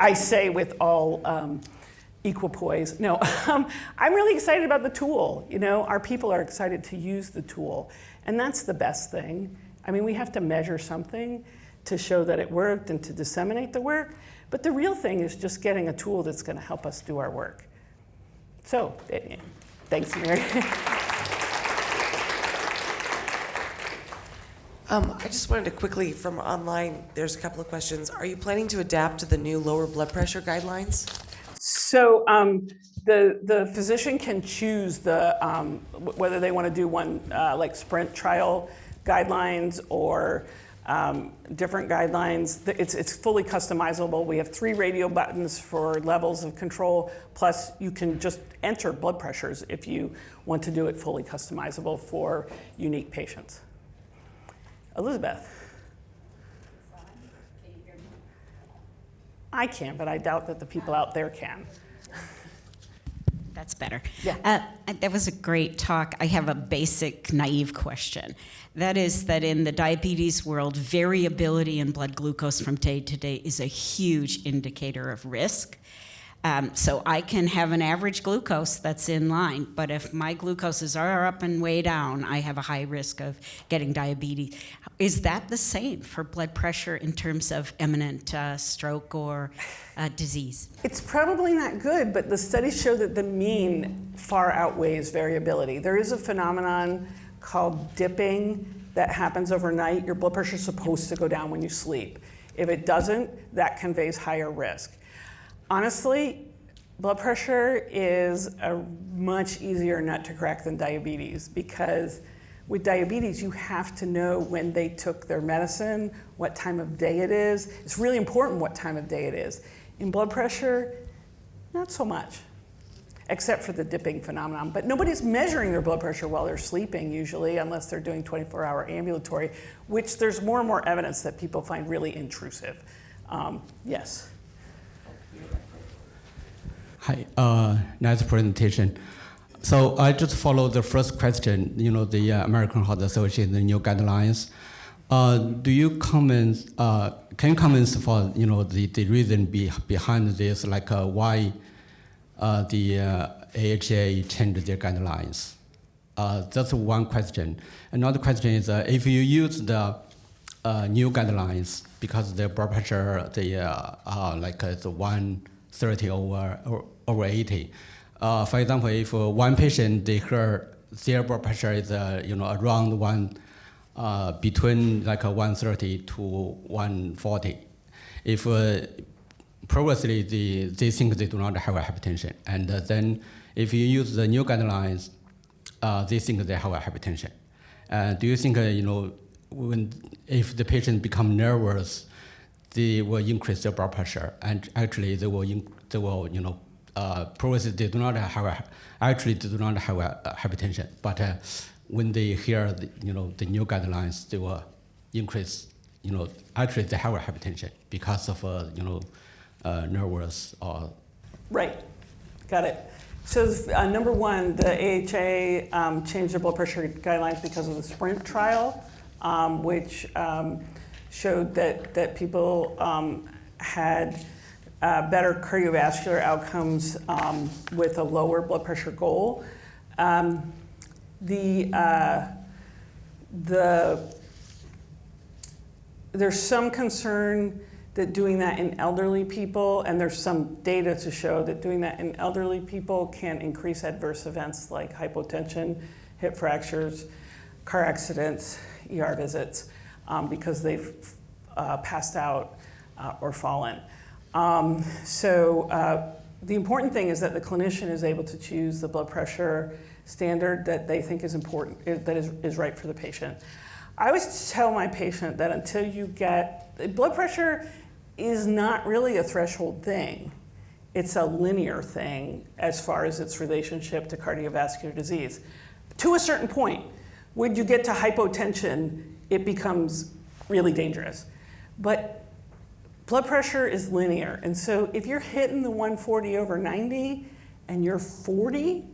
I say with all equipoise. No, I'm really excited about the tool. You know, our people are excited to use the tool, and that's the best thing. I mean, we have to measure something to show that it worked and to disseminate the work, but the real thing is just getting a tool that's going to help us do our work. So, thanks, Mary. I just wanted to quickly, from online, there's a couple of questions. Are you planning to adapt to the new lower blood pressure guidelines? So the physician can choose whether they want to do one like sprint trial guidelines or different guidelines. It's fully customizable. We have 3 radio buttons for levels of control, plus you can just enter blood pressures if you want to do it fully customizable for unique patients. Elizabeth. I can, but I doubt that the people out there can. That's better. Yeah. That was a great talk. I have a basic, naive question. That is that in the diabetes world, variability in blood glucose from day to day is a huge indicator of risk. So I can have an average glucose that's in line, but if my glucoses are up and way down, I have a high risk of getting diabetes. Is that the same for blood pressure in terms of imminent stroke or disease? It's probably not good, but the studies show that the mean far outweighs variability. There is a phenomenon called dipping that happens overnight. Your blood pressure is supposed to go down when you sleep. If it doesn't, that conveys higher risk. Honestly, blood pressure is a much easier nut to crack than diabetes, because with diabetes, you have to know when they took their medicine, what time of day it is. It's really important what time of day it is. In blood pressure, not so much, except for the dipping phenomenon. But nobody's measuring their blood pressure while they're sleeping usually, unless they're doing 24-hour ambulatory, which there's more and more evidence that people find really intrusive. Yes. Hi, nice presentation. So I just follow the first question, the American Heart Association, the new guidelines. Do you comment, can you comment for, the reason behind this, like why the AHA changed their guidelines? That's one question. Another question is, if you use the new guidelines, because the blood pressure, it's 130 over 80. For example, if one patient, their blood pressure is around between 130 to 140. If previously they think they do not have a hypertension, and then if you use the new guidelines, they think they have a hypertension. Do you think if the patient become nervous, they will increase their blood pressure, and actually they will previously they do not have a hypertension, but when they hear the new guidelines, they will increase. Actually they have a hypertension because of nervous or. Right, got it. So number one, the AHA changed their blood pressure guidelines because of the SPRINT trial, which showed that people had better cardiovascular outcomes with a lower blood pressure goal. There's some concern that doing that in elderly people, and there's some data to show that doing that in elderly people can increase adverse events like hypotension, hip fractures, car accidents, ER visits, because they've passed out or fallen. The important thing is that the clinician is able to choose the blood pressure standard that they think is important, that is right for the patient. I always tell my patient that until you get, blood pressure is not really a threshold thing. It's a linear thing as far as its relationship to cardiovascular disease. To a certain point, when you get to hypotension, it becomes really dangerous. But blood pressure is linear, and so if you're hitting the 140 over 90 and you're 40,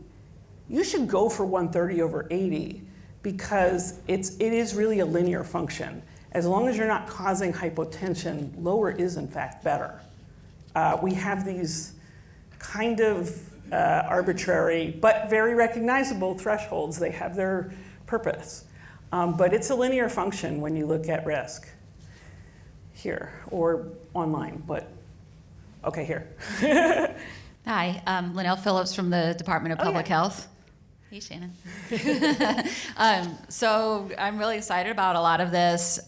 you should go for 130 over 80, because it is really a linear function. As long as you're not causing hypotension, lower is in fact better. We have these kind of arbitrary but very recognizable thresholds. They have their purpose. But it's a linear function when you look at risk. Here, or online, but okay, here. Hi, Linnell Phillips from the Department of Public Health. Hey, Shannon. So I'm really excited about a lot of this,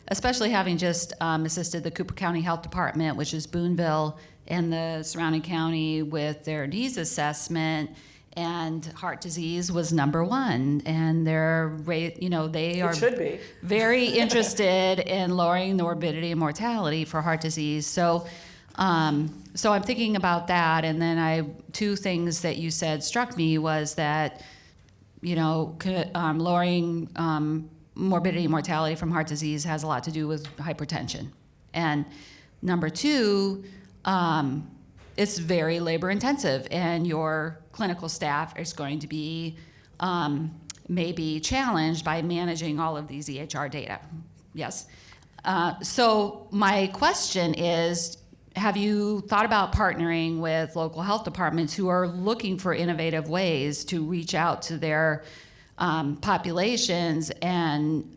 especially having just assisted the Cooper County Health Department, which is Boonville, and the surrounding county with their needs assessment. and heart disease was number one. And they are It should be. very interested in lowering the morbidity and mortality for heart disease. So I'm thinking about that. And then two things that you said struck me was that, lowering morbidity and mortality from heart disease has a lot to do with hypertension. And number two, it's very labor intensive, and your clinical staff is going to be maybe challenged by managing all of these EHR data. Yes. So my question is, have you thought about partnering with local health departments who are looking for innovative ways to reach out to their populations and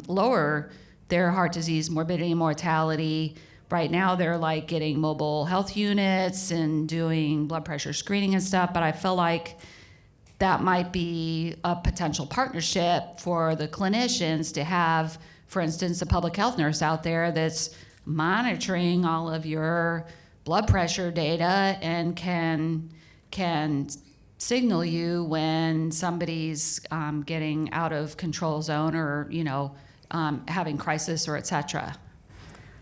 lower their heart disease morbidity and mortality? Right now, they're like getting mobile health units and doing blood pressure screening and stuff, but I feel like that might be a potential partnership for the clinicians to have, for instance, a public health nurse out there that's monitoring all of your blood pressure data and can signal you when somebody's getting out of control zone or having crisis or et cetera.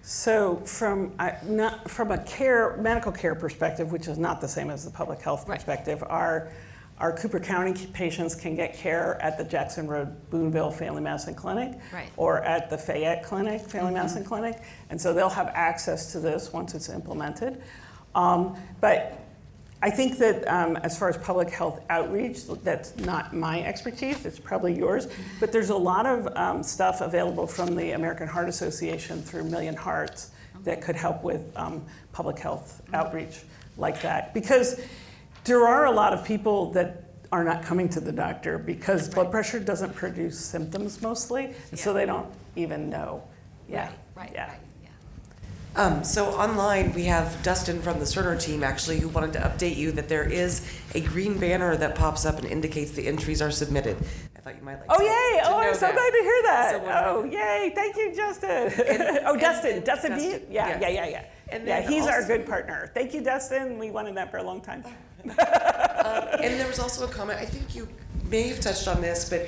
So from a medical care perspective, which is not the same as the public health perspective, our Cooper County patients can get care at the Jackson Road Boonville Family Medicine Clinic or at the Fayette Clinic, Family Medicine Clinic. And so they'll have access to this once it's implemented. But I think that as far as public health outreach, that's not my expertise, it's probably yours, but there's a lot of stuff available from the American Heart Association through Million Hearts that could help with public health outreach like that. Because there are a lot of people that are not coming to the doctor because blood pressure doesn't produce symptoms mostly, and so they don't even know. So online, we have Dustin from the Cerner team actually who wanted to update you that there is a green banner that pops up and indicates the entries are submitted. I thought you might like Oh, to yay! to Oh, know I'm so that. glad to hear that. So Yay! Thank you, Justin. Dustin B? Yeah. And Yeah, then he's our also- good partner. Thank you, Dustin. We wanted that for a long time. And there was also a comment, I think you may have touched on this, but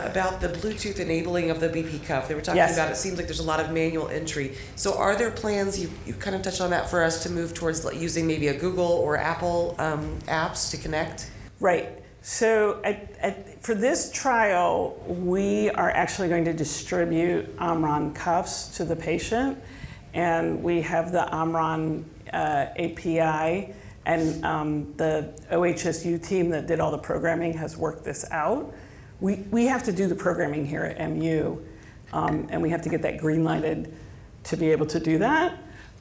about the Bluetooth enabling of the BP cuff. They were talking about it seems like there's a lot of manual entry. So are there plans, you kind of touched on that, for us to move towards using maybe a Google or Apple apps to connect? Right. So for this trial, we are actually going to distribute Omron cuffs to the patient. And we have the Omron API, and the OHSU team that did all the programming has worked this out. We have to do the programming here at MU, and we have to get that green lighted to be able to do that.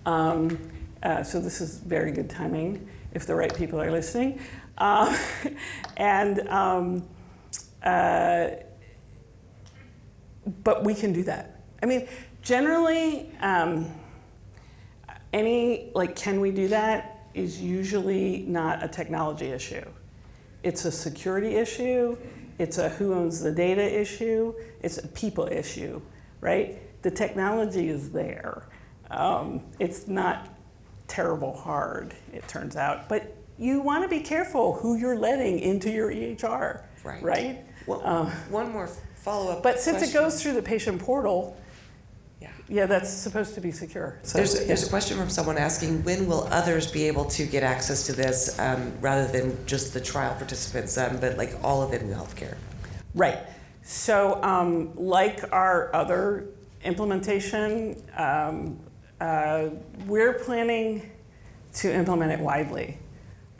So this is very good timing if the right people are listening. But we can do that. I mean, generally, can we do that is usually not a technology issue. It's a security issue, it's a who owns the data issue, it's a people issue, right? The technology is there. It's not terrible hard, it turns out. But you want to be careful who you're letting into your EHR, right? Well, one more follow-up But since question. it goes through the patient portal, yeah, that's supposed to be secure. So, There's a question from someone asking, when will others be able to get access to this rather than just the trial participants, but like all of NU Healthcare? Right. So like our other implementation, we're planning to implement it widely.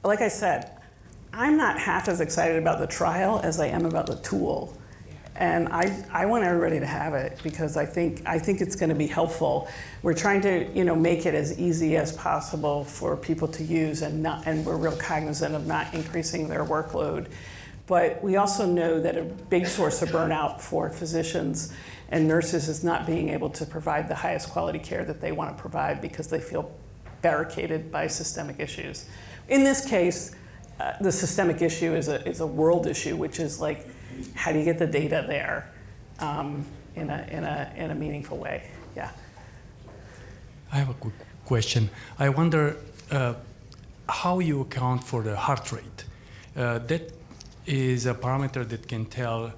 Like I said, I'm not half as excited about the trial as I am about the tool. And I want everybody to have it because I think it's going to be helpful. We're trying to make it as easy as possible for people to use, and we're real cognizant of not increasing their workload. But we also know that a big source of burnout for physicians and nurses is not being able to provide the highest quality care that they want to provide because they feel barricaded by systemic issues. In this case, the systemic issue is a world issue, which is like, how do you get the data there in a meaningful way? Yeah. I have a quick question. I wonder how you account for the heart rate. That is a parameter that can tell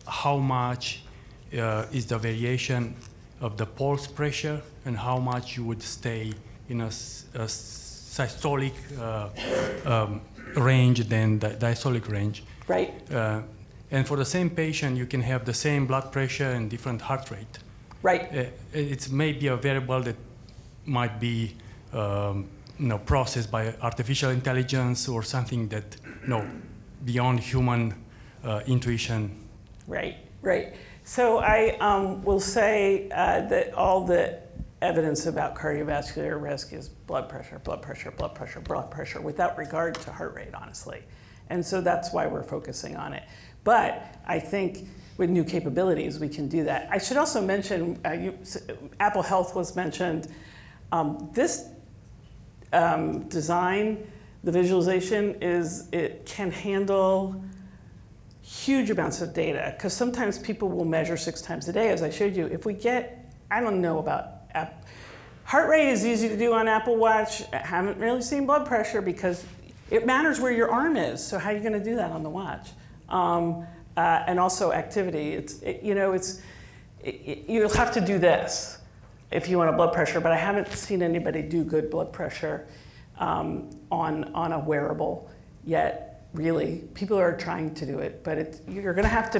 how much is the variation of the pulse pressure and how much you would stay in a systolic range than the diastolic range. Right. And for the same patient, you can have the same blood pressure and different heart rate. Right. It's maybe a variable that might be processed by artificial intelligence or something that beyond human intuition. Right, right. So I will say that all the evidence about cardiovascular risk is blood pressure, blood pressure, blood pressure, blood pressure, without regard to heart rate, honestly. And so that's why we're focusing on it. But I think with new capabilities, we can do that. I should also mention, Apple Health was mentioned. This design, the visualization, it can handle huge amounts of data, because sometimes people will measure 6 times a day, as I showed you. If we get, I don't know about heart rate is easy to do on Apple Watch. I haven't really seen blood pressure because it matters where your arm is. So how are you going to do that on the watch? And also activity. You'll have to do this if you want a blood pressure, but I haven't seen anybody do good blood pressure on a wearable yet. Really, people are trying to do it, but you're going to have to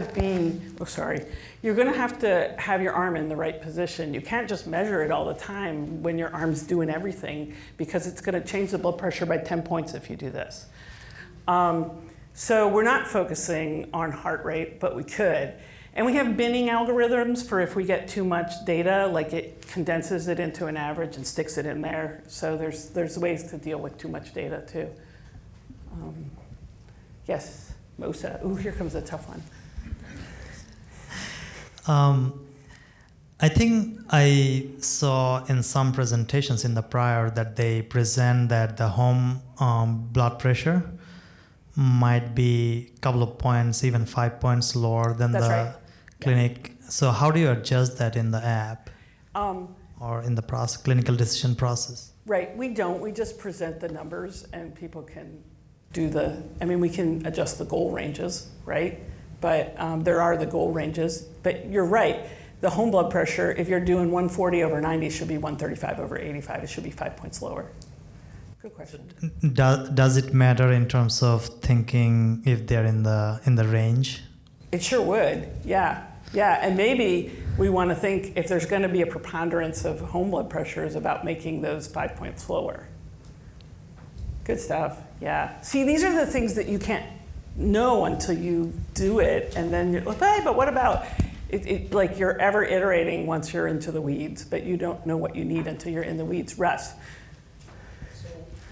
you're going to have your arm in the right position. You can't just measure it all the time when your arm's doing everything, because it's going to change the blood pressure by 10 points if you do this. So we're not focusing on heart rate, but we could. And we have binning algorithms for if we get too much data, like it condenses it into an average and sticks it in there. So there's ways to deal with too much data too. Yes, Mosa. Ooh, here comes a tough one. I think I saw in some presentations in the prior that they present that the home blood pressure might be a couple of points, even 5 points lower than clinic. Yeah. So how do you adjust that in the app or in the clinical decision process? Right, we don't. We just present the numbers and people can do we can adjust the goal ranges, right? But there are the goal ranges. But you're right, the home blood pressure, if you're doing 140 over 90, should be 135 over 85. It should be 5 points lower. Good question. Does it matter in terms of thinking if they're in the range? It sure would, yeah. Yeah, and maybe we want to think if there's going to be a preponderance of home blood pressures about making those 5 points lower. Good stuff, yeah. See, these are the things that you can't know until you do it, and then you're like, hey, but what about, like you're ever iterating once you're into the weeds, but you don't know what you need until you're in the weeds. Russ? So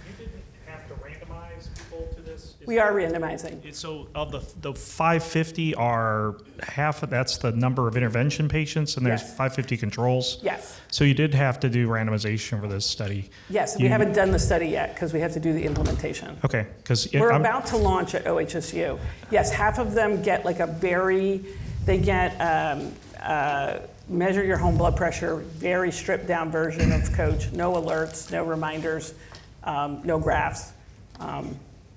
you didn't have to randomize people to this? We are randomizing. So of the 550 are half of that's the number of intervention patients, and there's 550 controls? Yes. So you did have to do randomization for this study? Yes, we haven't done the study yet because we have to do the implementation. Okay, because we're about to launch at OHSU. Yes, half of them get like measure your home blood pressure, very stripped down version of Coach, no alerts, no reminders, no graphs.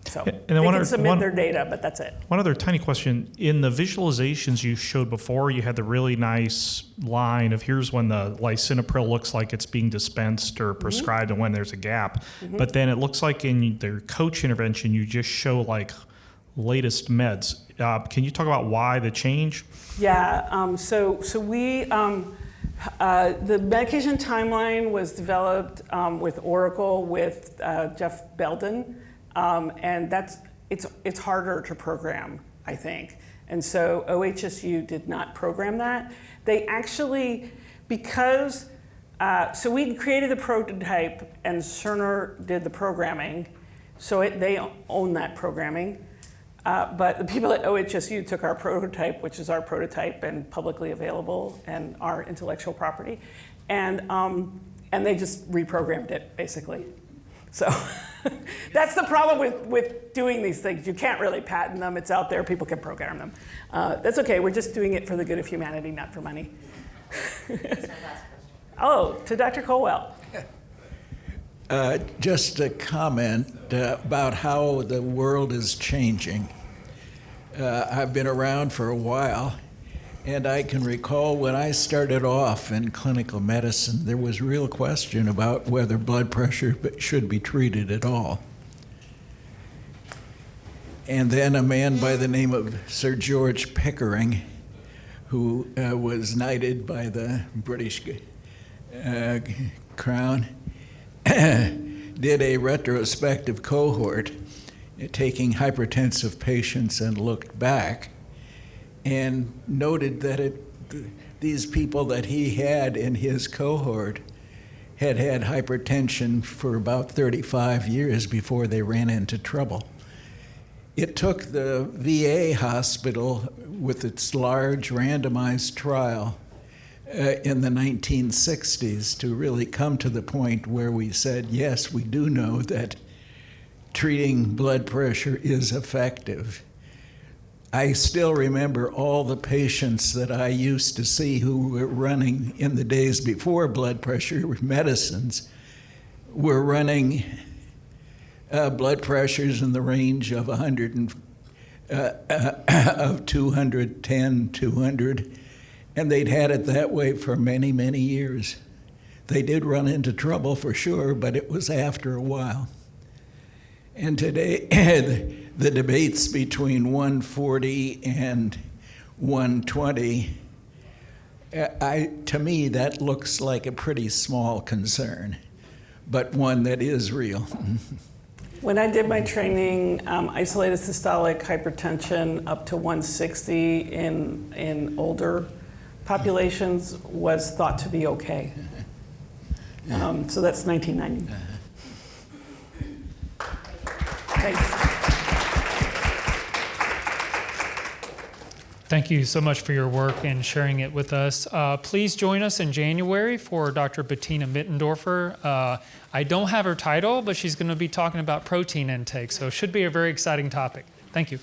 So they can submit their data, but that's it. One other tiny question. In the visualizations you showed before, you had the really nice line of here's when the lisinopril looks like it's being dispensed or prescribed and when there's a gap. But then it looks like in the Coach intervention, you just show like latest meds. Can you talk about why the change? Yeah, so we, the medication timeline was developed with Oracle with Jeff Belden. And it's harder to program, I think. And so OHSU did not program that. They actually, so we created the prototype and Cerner did the programming. So they own that programming. But the people at OHSU took our prototype, which is our prototype and publicly available and our intellectual property. And they just reprogrammed it, basically. So that's the problem with doing these things. You can't really patent them. It's out there. People can program them. That's okay. We're just doing it for the good of humanity, not for money. That's my last question. Oh, to Dr. Colwill. Just a comment about how the world is changing. I've been around for a while, and I can recall when I started off in clinical medicine, there was real question about whether blood pressure should be treated at all. And then a man by the name of Sir George Pickering, who was knighted by the British Crown, did a retrospective cohort taking hypertensive patients and looked back and noted that these people that he had in his cohort had had hypertension for about 35 years before they ran into trouble. It took the VA hospital with its large randomized trial in the 1960s to really come to the point where we said, yes, we do know that treating blood pressure is effective. I still remember all the patients that I used to see who were running in the days before blood pressure medicines were running blood pressures in the range of 210, 200, and they'd had it that way for many, many years. They did run into trouble for sure, but it was after a while. And today, the debates between 140 and 120, to me, that looks like a pretty small concern, but one that is real. When I did my training, isolated systolic hypertension up to 160 in older populations was thought to be okay. So that's 1990. Thanks. Thank you so much for your work and sharing it with us. Please join us in January for Dr. Bettina Mittendorfer. I don't have her title, but she's going to be talking about protein intake, so it should be a very exciting topic. Thank you.